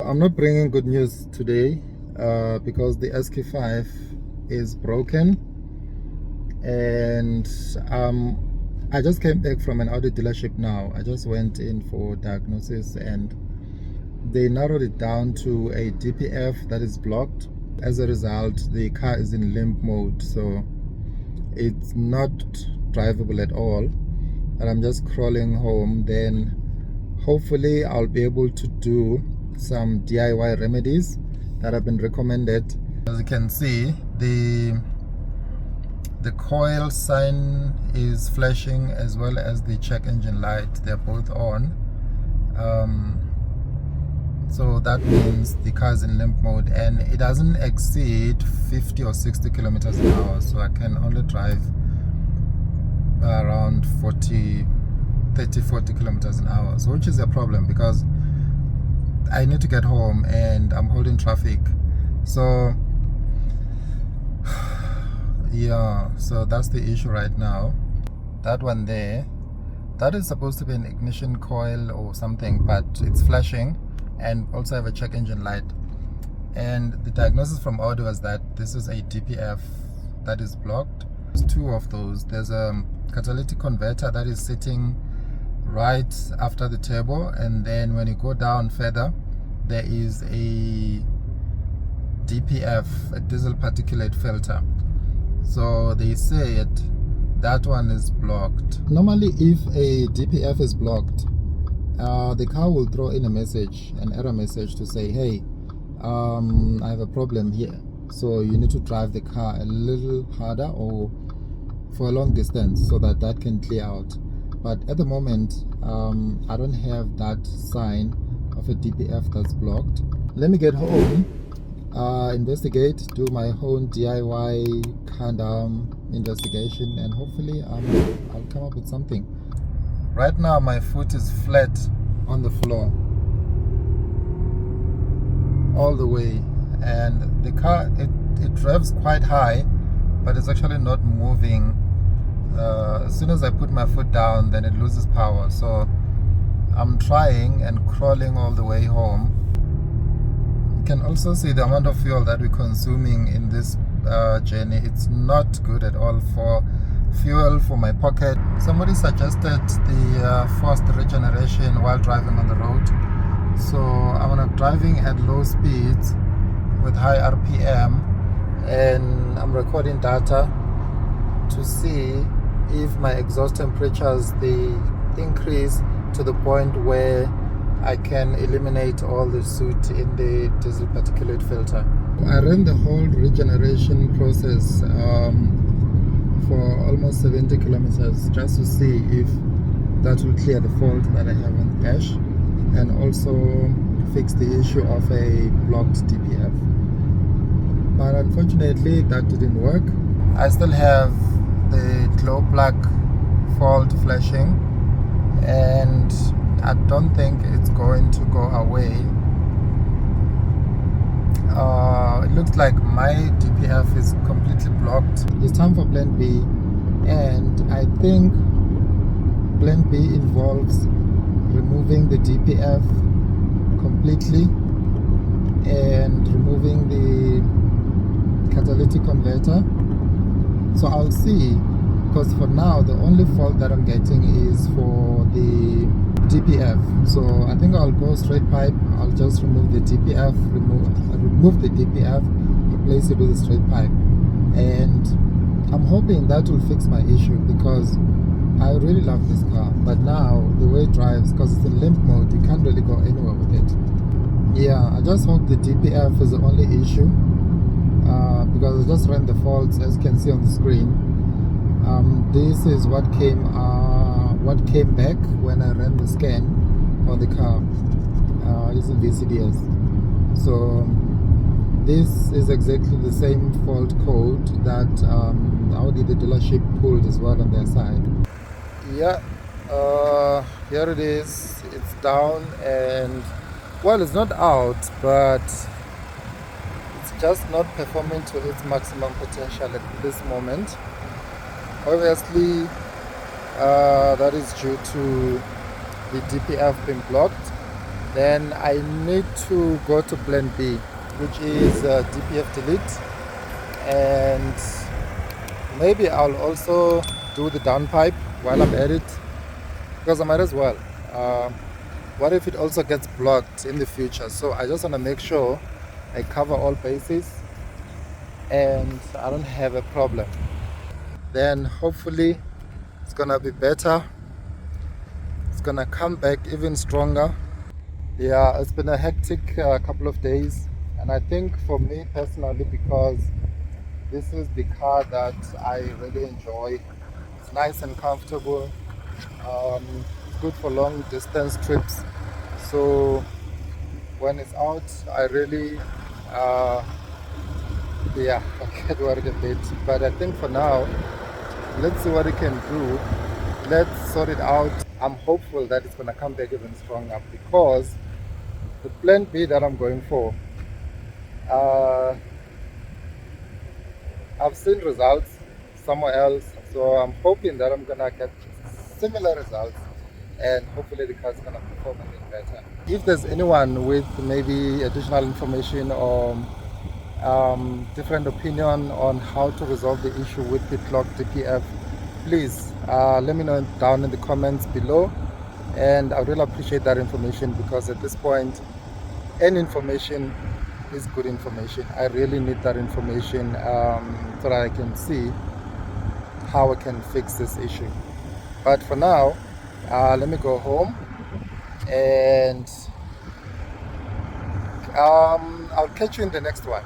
I'm not bringing good news today because the SQ5 is broken, and I just came back from an Audi dealership now. I just went in for diagnosis and they narrowed it down to a DPF that is blocked. As a result, the car is in limp mode, so it's not drivable at all. And I'm just crawling home. Then hopefully I'll be able to do some DIY remedies that have been recommended. As you can see, the coil sign is flashing as well as the check engine light. They're both on. So that means the car is in limp mode, and it doesn't exceed 50 or 60 kilometers an hour, so I can only drive around 30-40 kilometers an hour, so which is a problem because I need to get home and I'm holding traffic. So yeah, so that's the issue right now. That one there, that is supposed to be an ignition coil or something, but it's flashing, and also have a check engine light. And the diagnosis from Audi was that this is a DPF that is blocked. There's two of those. There's a catalytic converter that is sitting right after the turbo, and then when you go down further, there is a DPF, a diesel particulate filter. So they said that one is blocked. Normally, if a DPF is blocked, the car will throw in a message, an error message, to say, hey, I have a problem here, so you need to drive the car a little harder or for a long distance so that can clear out. But at the moment, I don't have that sign of a DPF that's blocked. Let me get home, investigate, do my own DIY kind of investigation, and hopefully I'll come up with something. Right now my foot is flat on the floor all the way, and the car, it revs quite high, but it's actually not moving. As soon as I put my foot down, then it loses power. So I'm trying and crawling all the way home. You can also see the amount of fuel that we're consuming in this journey. It's not good at all for fuel, for my pocket. Somebody suggested the forced regeneration while driving on the road. So I'm driving at low speeds with high RPM, and I'm recording data to see if my exhaust temperatures, they increase to the point where I can eliminate all the soot in the diesel particulate filter. I ran the whole regeneration process for almost 70 kilometers just to see if that will clear the fault that I have on the dash, and also fix the issue of a blocked DPF. But unfortunately that didn't work. I still have the glow plug fault flashing, and I don't think it's going to go away. It looks like my DPF is completely blocked. It's time for plan B, and I think plan B involves removing the DPF completely and removing the catalytic converter. So I'll see, because for now the only fault that I'm getting is for the DPF. So I think I'll go straight pipe. I'll just remove the DPF, remove the DPF, replace it with a straight pipe, and I'm hoping that will fix my issue, because I really love this car, but now the way it drives, because it's in limp mode, you can't really go anywhere with it. Yeah, I just hope the DPF is the only issue, because I just ran the faults, as you can see on the screen. This is what came back when I ran the scan on the car using VCDS. So this is exactly the same fault code that Audi, the dealership, pulled as well on their side. Yeah, here it is. It's down, and well, it's not out, but it's just not performing to its maximum potential at this moment. Obviously, that is due to the DPF being blocked. then I need to go to plan B, which is DPF delete, and maybe I'll also do the downpipe while I'm at it, because I might as well. What if it also gets blocked in the future? So I just want to make sure I cover all bases and I don't have a problem. Then hopefully it's gonna be better. It's gonna come back even stronger. Yeah, it's been a hectic couple of days, and I think for me personally, because this is the car that I really enjoy. It's nice and comfortable. It's good for long distance trips. So when it's out, I really, yeah, I get worried a bit. But I think for now, let's see what it can do. Let's sort it out. I'm hopeful that it's gonna come back even stronger, because the plan B that I'm going for, uh, I've seen results somewhere else, so I'm hoping that I'm gonna get similar results, and hopefully the car's gonna perform a bit better. If there's anyone with maybe additional information or different opinion on how to resolve the issue with the clogged DPF, please let me know down in the comments below, and I really appreciate that information, because at this point any information is good information. I really need that information so that I can see how I can fix this issue. But for now, let me go home, and I'll catch you in the next one.